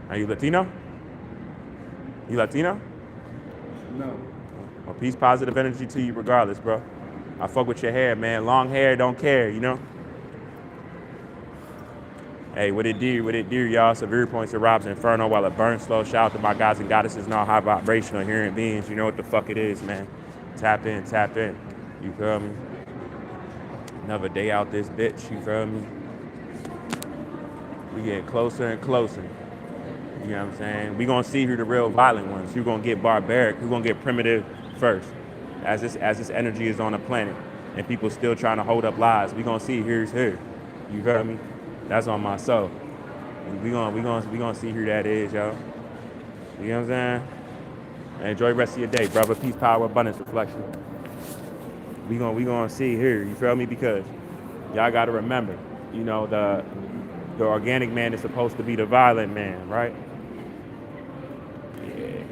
Are you Latino? You Latino? No. Well, peace, positive energy to you regardless, bro. I fuck with your hair, man. Long hair, don't care, you know? Hey, what it do, y'all? Severe points to RoBs Inferno while it burns slow. Shout out to my guys and goddesses and all high vibrational human beings. You know what the fuck it is, man. Tap in, tap in. You feel me? Another day out this bitch, you feel me? We getting closer and closer. You know what I'm saying? We gonna see who the real violent ones. Who gonna get barbaric? Who gonna get primitive first? As this energy is on the planet and people still trying to hold up lies, we gonna see who's who. You feel me? That's on my soul. We gonna see who that is, yo. You know what I'm saying? And enjoy the rest of your day, brother. Peace, power, abundance, reflection. We gonna see here. You feel me? Because y'all gotta remember, you know, the organic man is supposed to be the violent man, right? Yeah.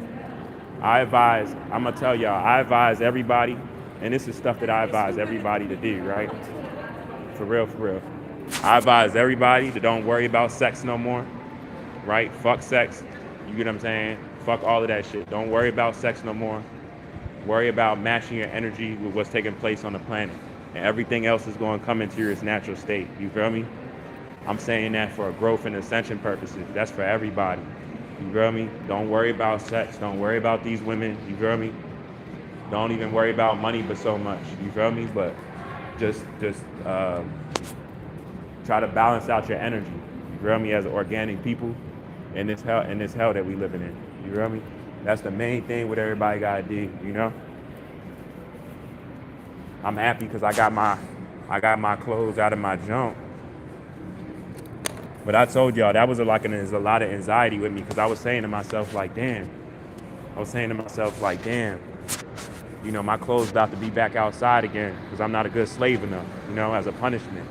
I'm gonna tell y'all, I advise everybody, and this is stuff that I advise everybody to do, right? For real, for real. I advise everybody to don't worry about sex no more, right? Fuck sex. You get what I'm saying? Fuck all of that shit. Don't worry about sex no more. Worry about matching your energy with what's taking place on the planet. And everything else is going to come into its natural state. You feel me? I'm saying that for growth and ascension purposes. That's for everybody. You feel me? Don't worry about sex. Don't worry about these women. You feel me? Don't even worry about money but so much. You feel me? But just try to balance out your energy. You feel me? As organic people in this hell that we living in. You feel me? That's the main thing what everybody gotta do, you know? I'm happy because I got my clothes out of my junk. But I told y'all that was there's a lot of anxiety with me because I was saying to myself like, damn. I was saying to myself like, damn, you know, my clothes about to be back outside again because I'm not a good slave enough, you know, as a punishment.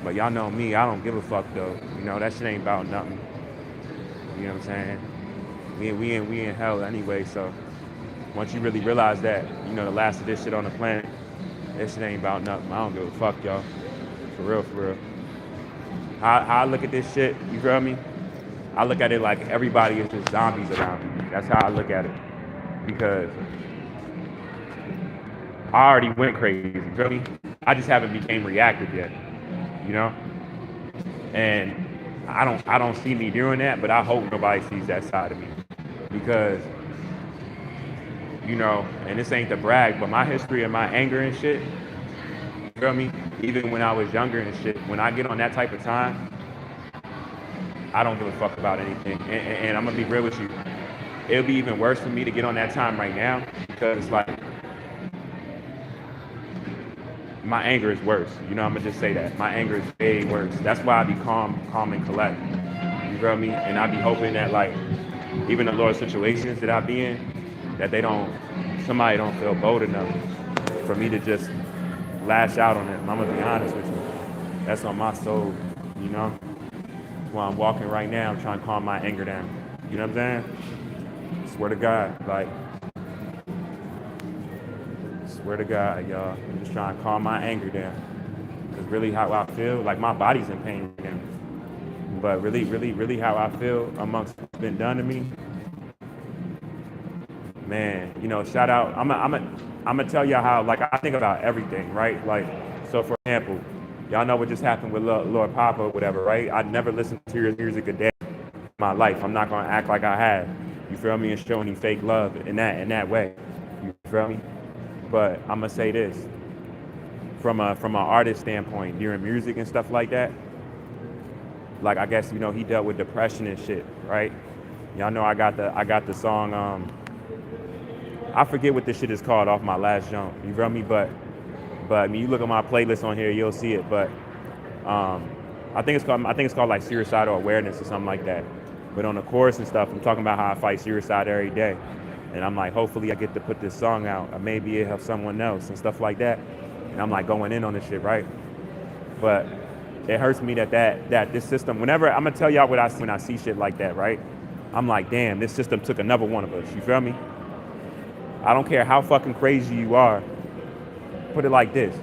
But y'all know me, I don't give a fuck though. You know, that shit ain't about nothing. You know what I'm saying? We in hell anyway, so once you really realize that, you know, the last of this shit on the planet, this shit ain't about nothing. I don't give a fuck, y'all. For real, for real. How I look at this shit, you feel me? I look at it like everybody is just zombies around me. That's how I look at it. Because I already went crazy, you feel me? I just haven't became reactive yet, you know? And I don't see me doing that, but I hope nobody sees that side of me. Because, you know, and this ain't to brag, but my history and my anger and shit, you feel me? Even when I was younger and shit, when I get on that type of time, I don't give a fuck about anything. And I'm gonna be real with you. It'll be even worse for me to get on that time right now because like my anger is worse. You know, I'm gonna just say that. My anger is way worse. That's why I be calm and collect. You feel me? And I be hoping that like even the Lord situations that I be in, that somebody don't feel bold enough for me to just lash out on them. I'm gonna be honest with you. That's on my soul, you know? That's why I'm walking right now, I'm trying to calm my anger down. You know what I'm saying? Swear to God, like, swear to God, y'all. I'm just trying to calm my anger down. Because really how I feel, like my body's in pain now. But really how I feel amongst what's been done to me, man, you know, shout out. I'm gonna tell y'all how, like, I think about everything, right? Like, so for example, y'all know what just happened with Lord Papa or whatever, right? I never listened to his music a day in my life. I'm not gonna act like I have. You feel me? And show any fake love in that way. You feel me? But I'm gonna say this from an artist standpoint, during music and stuff like that. Like I guess you know he dealt with depression and shit, right? Y'all know I got the song. I forget what this shit is called off my last jump. You feel me? But when you look at my playlist on here, you'll see it. But um, I think it's called like suicidal awareness or something like that. But on the chorus and stuff, I'm talking about how I fight suicide every day. And I'm like, hopefully I get to put this song out, or maybe it helps someone else and stuff like that. And I'm like going in on this shit, right? But it hurts me that this system. Whenever I'm gonna tell y'all what I see when I see shit like that, right? I'm like, damn, this system took another one of us. You feel me? I don't care how fucking crazy you are. Put it like this.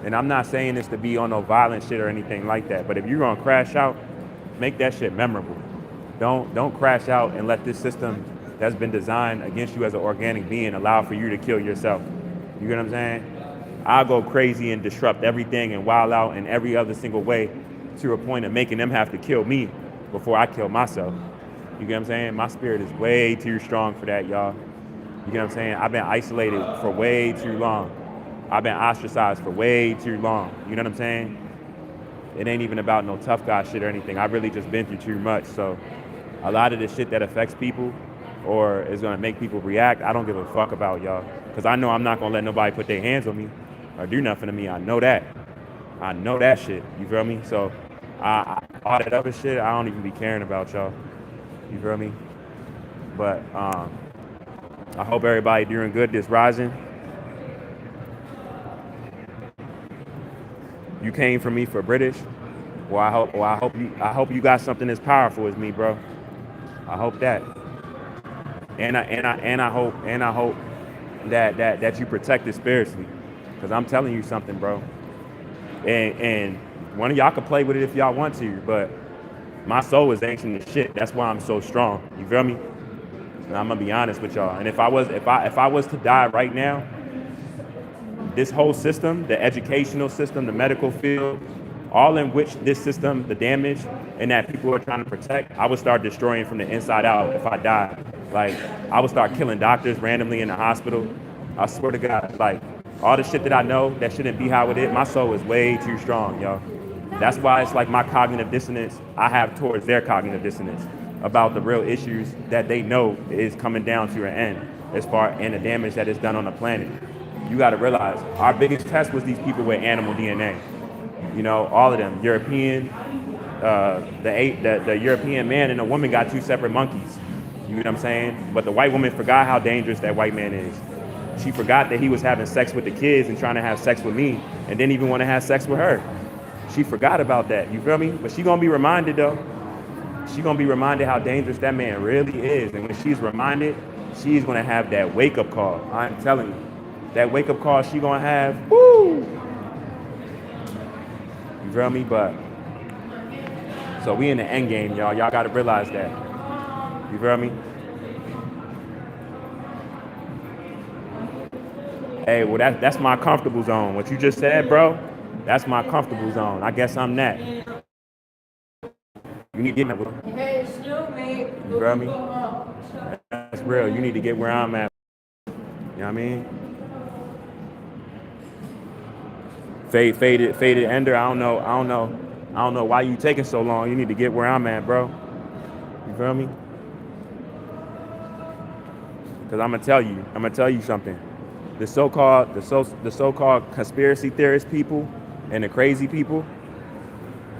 And I'm not saying this to be on no violent shit or anything like that. But if you're gonna crash out, make that shit memorable. Don't crash out and let this system that's been designed against you as an organic being allow for you to kill yourself. You get what I'm saying? I'll go crazy and disrupt everything and wild out in every other single way to a point of making them have to kill me before I kill myself. You get what I'm saying? My spirit is way too strong for that, y'all. You get what I'm saying? I've been isolated for way too long. I've been ostracized for way too long. You know what I'm saying? It ain't even about no tough guy shit or anything. I've really just been through too much. So a lot of the shit that affects people or is gonna make people react, I don't give a fuck about, y'all. Because I know I'm not gonna let nobody put their hands on me or do nothing to me. I know that. I know that shit. You feel me? So all that other shit, I don't even be caring about, y'all. You feel me? But I hope everybody doing good this rising. You came for me for British. Well, I hope you got something as powerful as me, bro. I hope that. And I hope that you protect it spiritually. Because I'm telling you something, bro. And one of y'all can play with it if y'all want to, but my soul is ancient as shit. That's why I'm so strong. You feel me? And I'm gonna be honest with y'all. And if I was to die right now, this whole system, the educational system, the medical field, all in which this system, the damage, and that people are trying to protect, I would start destroying from the inside out if I died. Like, I would start killing doctors randomly in the hospital. I swear to God, like, all the shit that I know that shouldn't be how it is, my soul is way too strong, yo. That's why it's like my cognitive dissonance I have towards their cognitive dissonance about the real issues that they know is coming down to an end as far and the damage that is done on the planet. You got to realize our biggest test was these people with animal DNA. You know, all of them. European, the European man and the woman got two separate monkeys. You know what I'm saying? But the white woman forgot how dangerous that white man is. She forgot that he was having sex with the kids and trying to have sex with me and didn't even want to have sex with her. She forgot about that. You feel me? But she gonna be reminded though. She gonna be reminded how dangerous that man really is. And when she's reminded, she's gonna have that wake-up call. I'm telling you. That wake-up call she gonna have, woo! You feel me? But, so we in the end game, y'all. Y'all gotta realize that. You feel me? Hey, well, that's my comfortable zone. What you just said, bro, that's my comfortable zone. I guess I'm that. You need to get me, bro. You feel me? That's real. You need to get where I'm at. You know what I mean? Faded ender. I don't know why you taking so long. You need to get where I'm at, bro. You feel me? Because I'm gonna tell you something. The so-called conspiracy theorist people and the crazy people,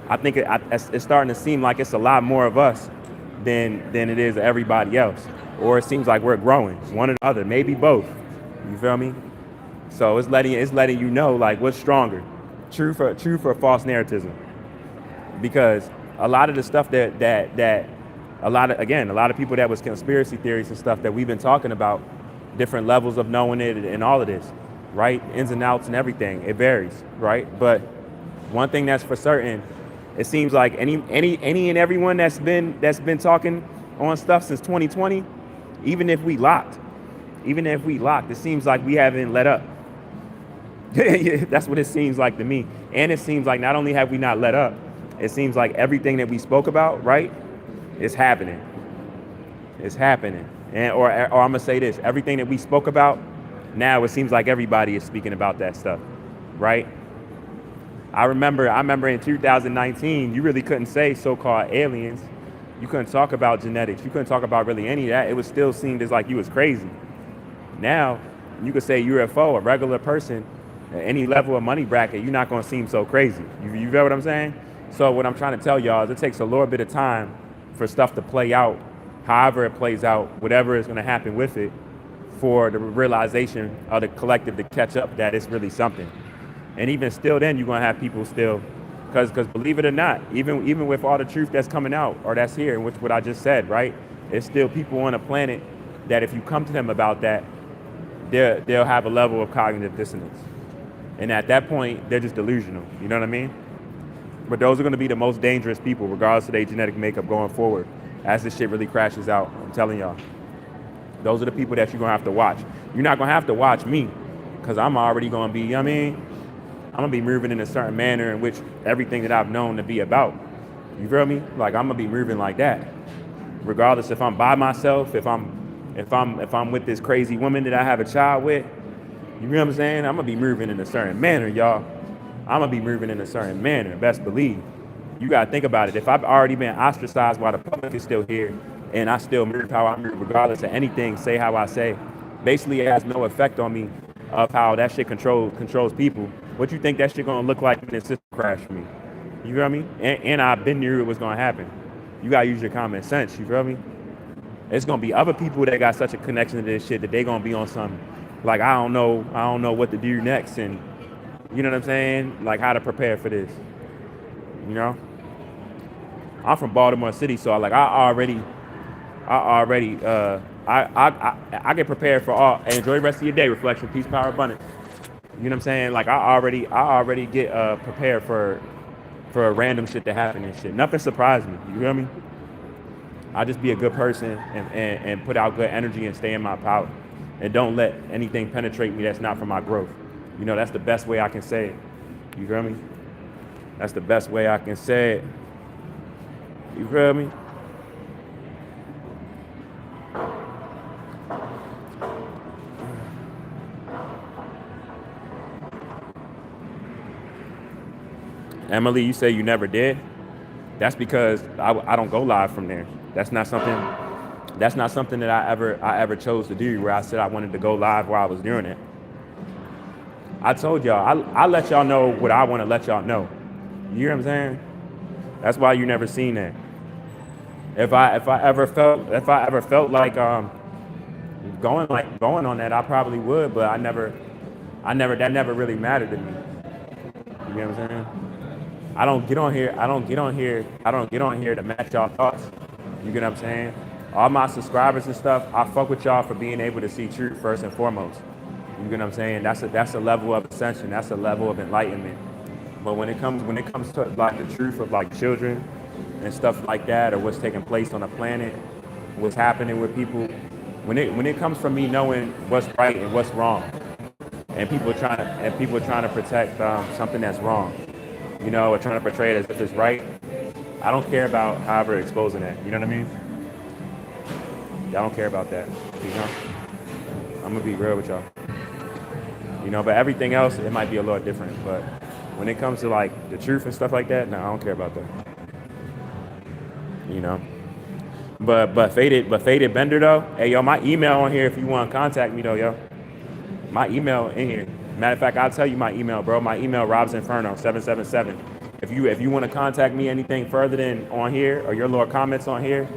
I think it's starting to seem like it's a lot more of us than it is of everybody else. Or it seems like we're growing, one or the other, maybe both. You feel me? So it's letting you know, like, what's stronger, truth or false narratism. Because a lot of the stuff that a lot of people that was conspiracy theories and stuff that we've been talking about, different levels of knowing it and all of this, right? Ins and outs and everything. It varies, right? But one thing that's for certain, it seems like any and everyone that's been talking on stuff since 2020, even if we locked, it seems like we haven't let up. That's what it seems like to me. And it seems like not only have we not let up, it seems like everything that we spoke about, right, is happening. It's happening. And or I'm gonna say this, everything that we spoke about, now it seems like everybody is speaking about that stuff, right? I remember in 2019, you really couldn't say so-called aliens. You couldn't talk about genetics. You couldn't talk about really any of that. It was still seen as like you was crazy. Now, you could say UFO, a regular person, at any level of money bracket, you're not gonna seem so crazy. You feel what I'm saying? So what I'm trying to tell y'all is it takes a little bit of time for stuff to play out, however it plays out, whatever is gonna happen with it, for the realization of the collective to catch up that it's really something. And even still then, you're gonna have people still, because believe it or not, even with all the truth that's coming out or that's here, which what I just said, right? It's still people on a planet that if you come to them about that, they'll have a level of cognitive dissonance. And at that point, they're just delusional, you know what I mean? But those are gonna be the most dangerous people, regardless of their genetic makeup going forward. as this shit really crashes out. I'm telling y'all. Those are the people that you're gonna have to watch. You're not gonna have to watch me, because I'm already gonna be, you know what I mean? I'm gonna be moving in a certain manner in which everything that I've known to be about. You feel me? Like I'm gonna be moving like that. Regardless if I'm by myself, if I'm with this crazy woman that I have a child with, you know what I'm saying? I'm gonna be moving in a certain manner, y'all. I'm gonna be moving in a certain manner, best believe. You gotta think about it. If I've already been ostracized while the public is still here, and I still move how I move, regardless of anything, say how I say, basically it has no effect on me of how that shit controls people. What you think that shit gonna look like when the system crash for me? You feel me? And I've been knew it was gonna happen. You gotta use your common sense, you feel me? It's gonna be other people that got such a connection to this shit that they gonna be on some, like, I don't know what to do next, and you know what I'm saying? Like how to prepare for this. You know? I'm from Baltimore City, so like I get prepared for all. Hey, enjoy the rest of your day. Reflection, peace, power, abundance. You know what I'm saying? Like I already get prepared for random shit to happen and shit. Nothing surprised me. You feel me? I just be a good person and put out good energy and stay in my power, and don't let anything penetrate me that's not for my growth. You know, that's the best way I can say it. You feel me? That's the best way I can say it. You feel me? Emily, you say you never did? That's because I don't go live from there. That's not something that I ever chose to do, where I said I wanted to go live while I was doing it. I told y'all, I let y'all know what I want to let y'all know. You hear what I'm saying? That's why you never seen that. If I ever felt like going on that, I probably would, but that never really mattered to me. You know what I'm saying? I don't get on here to match y'all thoughts. You get what I'm saying? All my subscribers and stuff, I fuck with y'all for being able to see truth first and foremost. You get what I'm saying? That's a level of ascension. That's a level of enlightenment. But when it comes to like the truth of like children and stuff like that, or what's taking place on the planet, what's happening with people, when it comes from me knowing what's right and what's wrong, and people trying to protect something that's wrong, you know, or trying to portray it as if it's right, I don't care about however exposing that. You know what I mean? I don't care about that. You know, I'm gonna be real with y'all. You know, but everything else, it might be a little different. But when it comes to like the truth and stuff like that, no, I don't care about that. You know. But faded Bender though, hey yo, my email on here if you want to contact me though, yo. My email in here. Matter of fact, I'll tell you my email, bro. My email, RoBs Inferno 777. If you want to contact me anything further than on here, or your little comments on here,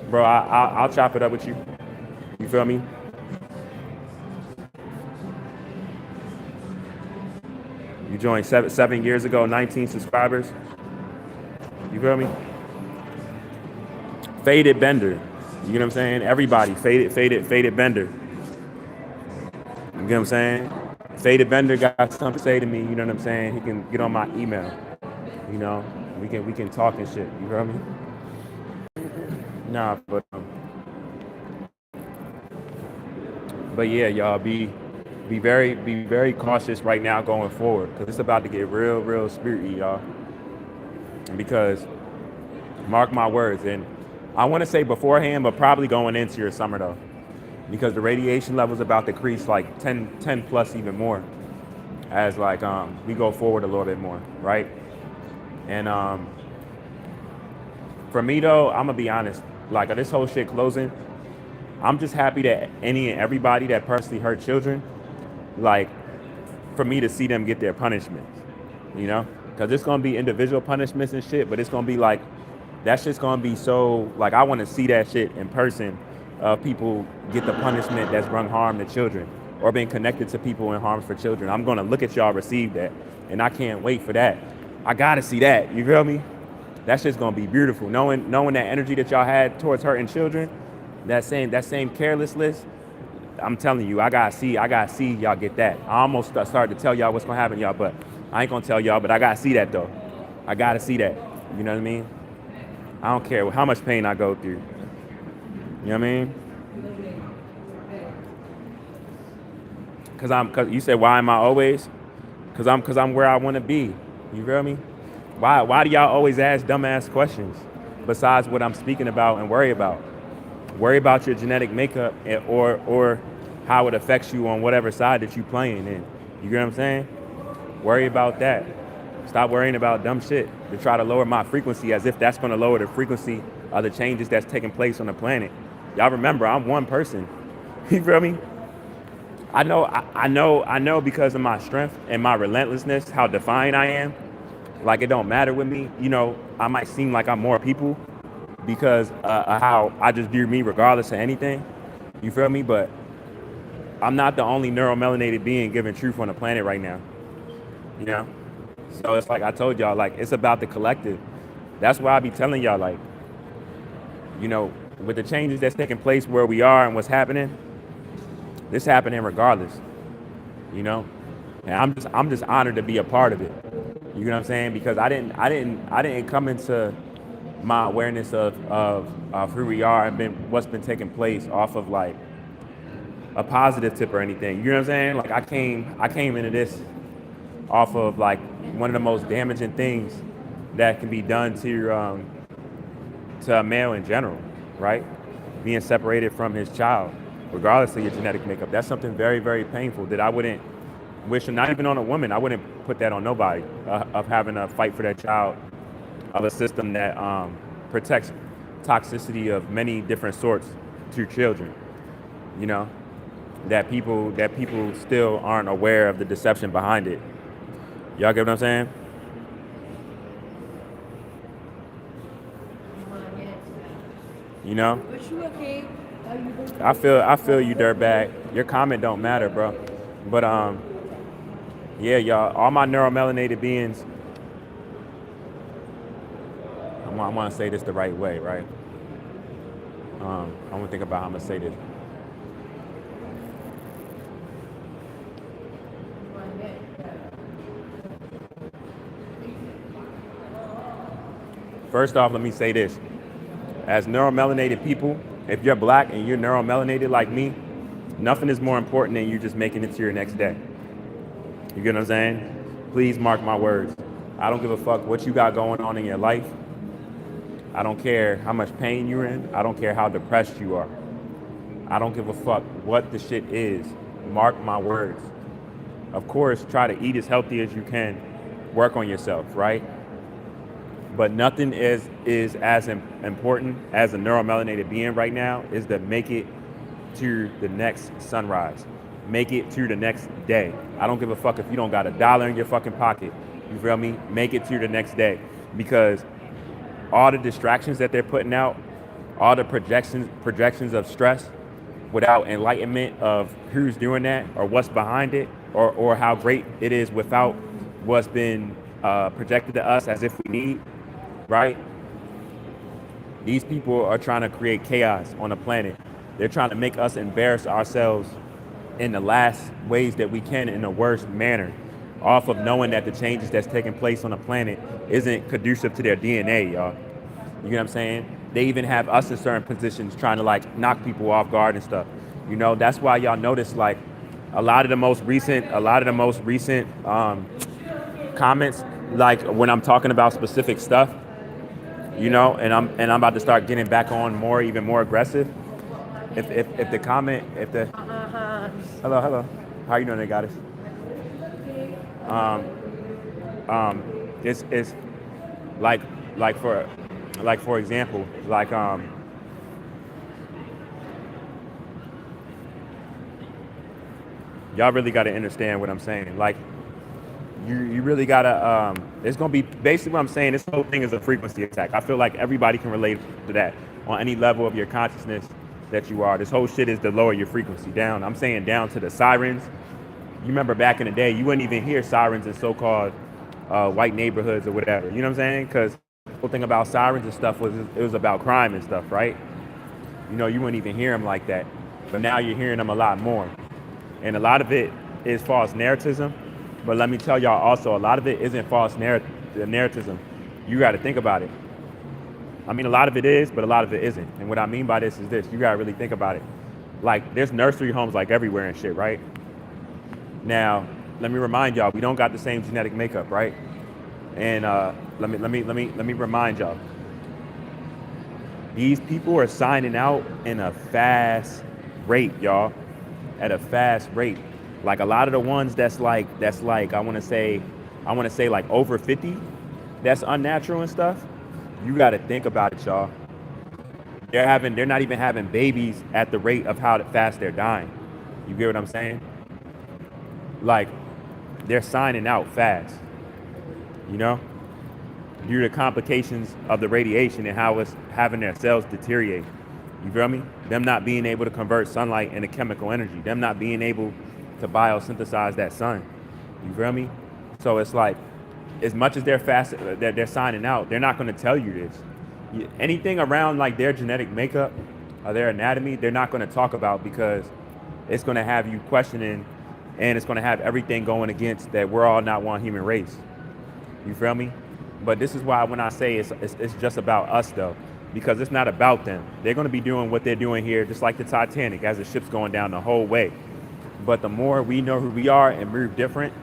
bro, I'll chop it up with you. You feel me? You joined seven years ago, 19 subscribers. You feel me? Faded Bender. You know what I'm saying? Everybody, faded Bender. You get what I'm saying? Faded Bender got something to say to me, you know what I'm saying? He can get on my email. You know, we can talk and shit. You feel me? Nah, but yeah, y'all be very cautious right now going forward, because it's about to get real spirity, y'all. Because mark my words, and I want to say beforehand, but probably going into your summer though, because the radiation level's about to increase like 10 plus even more as like we go forward a little bit more, right? And for me though, I'm gonna be honest, like this whole shit closing, I'm just happy that any and everybody that personally hurt children, like for me to see them get their punishments, you know? Because it's gonna be individual punishments and shit, but it's gonna be like, that shit's gonna be so, like I wanna see that shit in person. People get the punishment that's brought harm to children, or being connected to people in harm for children. I'm gonna look at y'all receive that, and I can't wait for that. I gotta see that, you feel me? That shit's gonna be beautiful. Knowing that energy that y'all had towards hurting children, that same carelessness, I'm telling you, I gotta see y'all get that. I almost started to tell y'all what's gonna happen, y'all, but I ain't gonna tell y'all, but I gotta see that though. I gotta see that, you know what I mean? I don't care how much pain I go through. You know what I mean? Cause you said why am I always? Cause I'm where I want to be. You feel me? Why do y'all always ask dumbass questions? Besides what I'm speaking about and worry about. Worry about your genetic makeup or how it affects you on whatever side that you playing in. You get what I'm saying? Worry about that. Stop worrying about dumb shit to try to lower my frequency as if that's going to lower the frequency of the changes that's taking place on the planet. Y'all remember, I'm one person. You feel me? I know because of my strength and my relentlessness, how defiant I am. Like it don't matter with me. I might seem like I'm more people because of how I just do me regardless of anything. You feel me? But I'm not the only neuromelanated being giving truth on the planet right now. You know? So it's like I told y'all, like it's about the collective. That's why I be telling y'all, like, with the changes that's taking place where we are and what's happening, this happening regardless. You know? And I'm just honored to be a part of it. You know what I'm saying? Because I didn't come into my awareness of who we are and what's been taking place off of like a positive tip or anything. You know what I'm saying? Like I came into this off of like one of the most damaging things that can be done to a male in general, right? Being separated from his child, regardless of your genetic makeup. That's something very, very painful that I wouldn't wish, not even on a woman. I wouldn't put that on nobody, of having to fight for their child, of a system that protects toxicity of many different sorts to children. You know, that people still aren't aware of the deception behind it. Y'all get what I'm saying? You know? I feel you, dirtbag. Your comment don't matter, bro. But yeah, y'all, all my neuromelanated beings. I want to say this the right way, right? I want to think about how I'm gonna say this. First off, let me say this. As neuromelanated people, if you're black and you're neuromelanated like me, nothing is more important than you just making it to your next day. You get what I'm saying? Please mark my words. I don't give a fuck what you got going on in your life. I don't care how much pain you're in. I don't care how depressed you are. I don't give a fuck what the shit is. Mark my words. Of course, try to eat as healthy as you can. Work on yourself, right? But nothing is as important as a neuromelanated being right now is to make it to the next sunrise. Make it to the next day. I don't give a fuck if you don't got $1 in your fucking pocket. You feel me? Make it to the next day. Because all the distractions that they're putting out, all the projections of stress without enlightenment of who's doing that or what's behind it or how great it is without what's been projected to us as if we need, right? These people are trying to create chaos on the planet. They're trying to make us embarrass ourselves in the last ways that we can in the worst manner, off of knowing that the changes that's taking place on the planet isn't conducive to their DNA, y'all. You know what I'm saying? They even have us in certain positions trying to like knock people off guard and stuff. You know, that's why y'all notice like a lot of the most recent comments, like when I'm talking about specific stuff, you know, and I'm about to start getting back on even more aggressive. If the comment, hello, how you doing, there, goddess? It's for example, y'all really got to understand what I'm saying. Like, you really gotta. It's gonna be basically what I'm saying. This whole thing is a frequency attack. I feel like everybody can relate to that on any level of your consciousness that you are. This whole shit is to lower your frequency down. I'm saying down to the sirens. You remember back in the day, you wouldn't even hear sirens in so-called white neighborhoods or whatever. You know what I'm saying? Because the whole thing about sirens and stuff was it was about crime and stuff, right? You know, you wouldn't even hear them like that. But now you're hearing them a lot more. And a lot of it is false narratism. But let me tell y'all also, a lot of it isn't false narratism. You got to think about it. I mean, a lot of it is, but a lot of it isn't. And what I mean by this is this: you gotta really think about it. Like, there's nursery homes like everywhere and shit, right? Now, let me remind y'all, we don't got the same genetic makeup, right? And let me remind y'all, these people are signing out in a fast rate, y'all, at a fast rate. Like a lot of the ones that's like I want to say like over 50, that's unnatural and stuff. You got to think about it, y'all. They're not even having babies at the rate of how fast they're dying. You get what I'm saying? Like, they're signing out fast, you know, due to complications of the radiation and how it's having their cells deteriorate. You feel me? Them not being able to convert sunlight into chemical energy. Them not being able to biosynthesize that sun. You feel me? So it's like, as much as they're signing out, they're not going to tell you this. Anything around like their genetic makeup or their anatomy, they're not going to talk about, because it's going to have you questioning, and it's going to have everything going against that we're all not one human race. You feel me? But this is why when I say it's just about us, though, because it's not about them. They're going to be doing what they're doing here, just like the Titanic, as the ship's going down the whole way. But the more we know who we are and move different,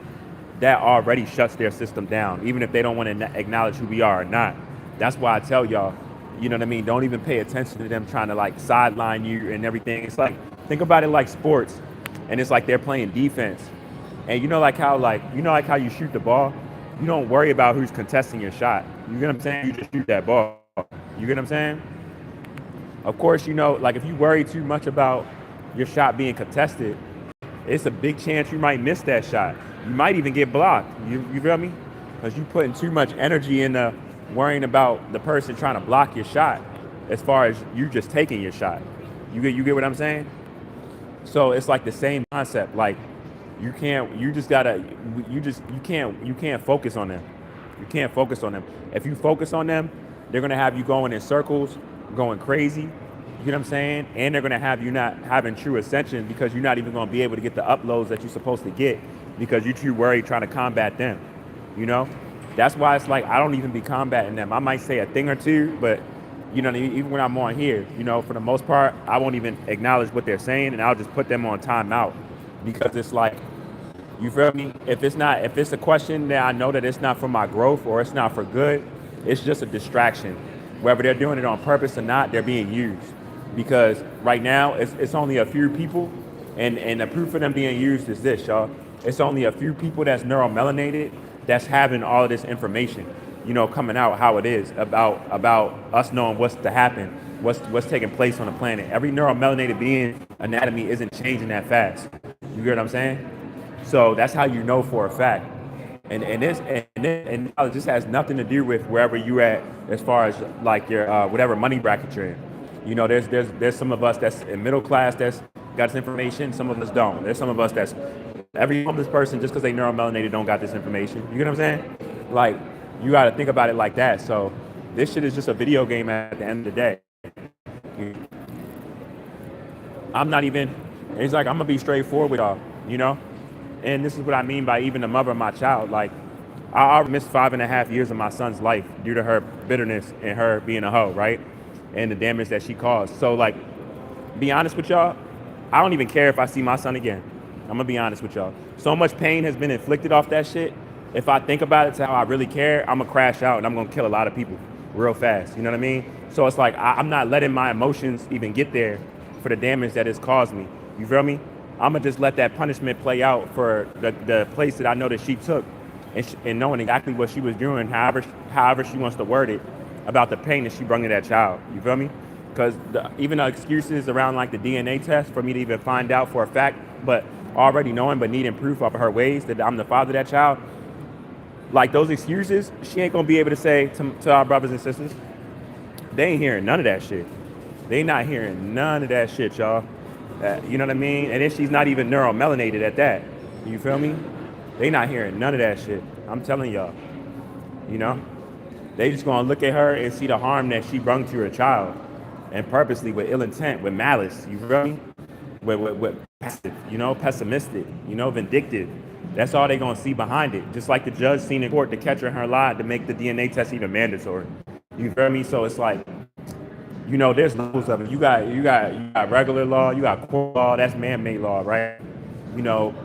that already shuts their system down, even if they don't want to acknowledge who we are or not. That's why I tell y'all, you know what I mean? Don't even pay attention to them trying to like sideline you and everything. It's like, think about it like sports, and it's like they're playing defense. And like how you shoot the ball, you don't worry about who's contesting your shot. You get what I'm saying? You just shoot that ball. You get what I'm saying? Of course, like if you worry too much about your shot being contested, it's a big chance you might miss that shot. You might even get blocked. You feel me? Because you putting too much energy into worrying about the person trying to block your shot, as far as you just taking your shot. You get what I'm saying? So it's like the same concept. Like, you can't focus on them. You can't focus on them. If you focus on them, they're gonna have you going in circles, going crazy. You know what I'm saying? And they're gonna have you not having true ascension, because you're not even gonna be able to get the uploads that you're supposed to get, because you're too worried trying to combat them. You know? That's why it's like I don't even be combating them. I might say a thing or two, but even when I'm on here, for the most part, I won't even acknowledge what they're saying, and I'll just put them on timeout, because it's like, you feel me? If it's a question that I know that it's not for my growth or it's not for good, it's just a distraction. Whether they're doing it on purpose or not, they're being used. Because right now, it's only a few people, and the proof of them being used is this, y'all. It's only a few people that's neuromelanated that's having all of this information, coming out how it is about us knowing what's to happen, what's taking place on the planet. Every neuromelanated being anatomy isn't changing that fast. You get what I'm saying? So that's how you know for a fact. And it just has nothing to do with wherever you at, as far as like your whatever money bracket you're in. There's some of us that's in middle class that's got this information. Some of us don't. There's some of us that's every homeless person, just because they neuromelanated, don't got this information. You get what I'm saying? Like, you got to think about it like that. So this shit is just a video game at the end of the day. I'm not even. It's like, I'm gonna be straightforward with y'all. And this is what I mean by even the mother of my child. Like, I missed 5.5 years of my son's life due to her bitterness and her being a hoe, right? And the damage that she caused. So, like, be honest with y'all, I don't even care if I see my son again. I'm gonna be honest with y'all. So much pain has been inflicted off that shit. If I think about it to how I really care, I'm gonna crash out and I'm gonna kill a lot of people real fast. You know what I mean? So it's like, I'm not letting my emotions even get there for the damage that it's caused me. You feel me? I'm gonna just let that punishment play out for the place that I know that she took, and knowing exactly what she was doing, however she wants to word it, about the pain that she brought to that child. You feel me? Because even the excuses around like the DNA test for me to even find out for a fact, but already knowing but needing proof of her ways that I'm the father of that child, like those excuses, she ain't gonna be able to say to our brothers and sisters. They ain't hearing none of that shit. They not hearing none of that shit, y'all. You know what I mean? And then she's not even neuromelanated at that. You feel me? They not hearing none of that shit. I'm telling y'all. They just gonna look at her and see the harm that she brung to her child, and purposely, with ill intent, with malice. You feel me? With passive, pessimistic, vindictive. That's all they gonna see behind it. Just like the judge seen in court to catch her in her lie to make the DNA test even mandatory. You feel me? So it's like, there's levels of it. You got regular law, you got court law, that's man-made law, right?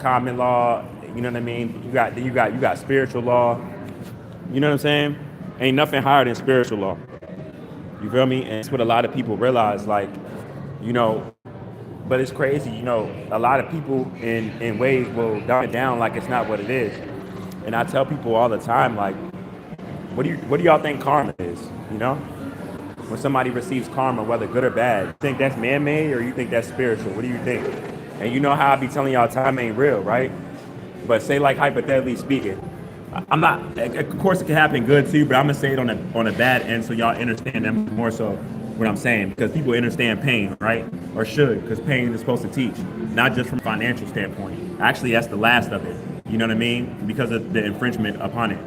Common law, you know what I mean? You got spiritual law, you know what I'm saying? Ain't nothing higher than spiritual law. You feel me? And it's what a lot of people realize, like, you know, but it's crazy, a lot of people in ways will dumb it down like it's not what it is. And I tell people all the time, like, what do y'all think karma is? You know? When somebody receives karma, whether good or bad, you think that's man-made or you think that's spiritual? What do you think? And you know how I be telling y'all time ain't real, right? But say, like, hypothetically speaking, I'm not. Of course, it can happen good too, but I'm gonna say it on a bad end so y'all understand that more so what I'm saying, because people understand pain, right? Or should, because pain is supposed to teach, not just from a financial standpoint. Actually, that's the last of it. You know what I mean? Because of the infringement upon it,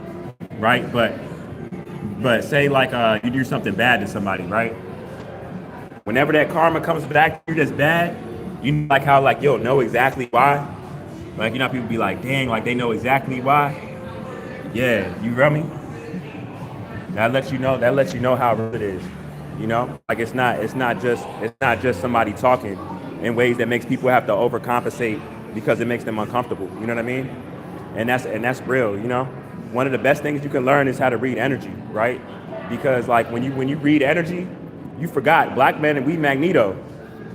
right? But say, like, you do something bad to somebody, right? Whenever that karma comes back to you that's bad, you know, like how, like, you'll know exactly why. Like, people be like, dang, like they know exactly why. Yeah, you feel me? That lets you know. That lets you know how real it is. Like it's not just somebody talking in ways that makes people have to overcompensate because it makes them uncomfortable. You know what I mean? And that's real. One of the best things you can learn is how to read energy, right? Because, like, when you read energy, you forgot black men and we Magneto.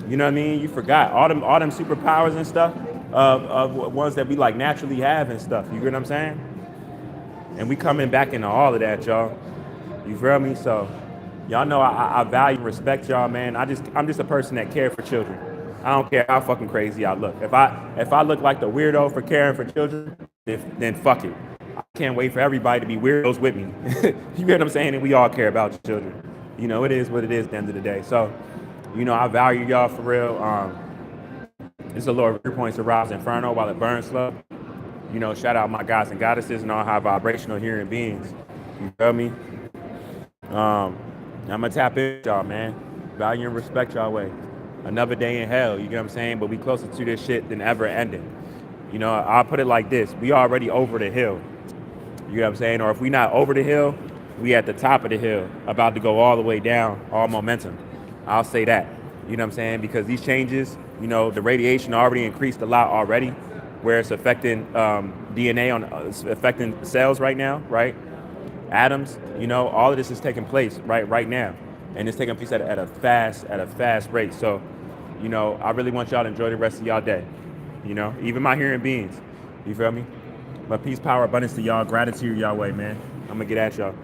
You know what I mean? You forgot all them superpowers and stuff of ones that we, like, naturally have and stuff. You get what I'm saying? And we coming back into all of that, y'all. You feel me? So, y'all know I value and respect y'all, man. I'm just a person that cares for children. I don't care how fucking crazy I look. If I look like the weirdo for caring for children, then fuck it. I can't wait for everybody to be weirdos with me. You get what I'm saying? And we all care about children. It is what it is at the end of the day. So, I value y'all for real. It's the Lord Points to RoBs Inferno while it burns slow. Shout out my gods and goddesses and all high vibrational human beings. You feel me? I'm gonna tap in y'all, man. Value and respect y'all way. Another day in hell, you get what I'm saying? But we closer to this shit than ever ending. I'll put it like this. We already over the hill. You know what I'm saying? Or if we not over the hill, we at the top of the hill, about to go all the way down, all momentum. I'll say that. You know what I'm saying? Because these changes, the radiation already increased a lot already, where it's affecting DNA it's affecting cells right now, right? Atoms, all of this is taking place right now, and it's taking place at a fast rate. So, I really want y'all to enjoy the rest of y'all day. Even my hearing beings. You feel me? But peace, power, abundance to y'all. Gratitude y'all way, man. I'm gonna get at y'all.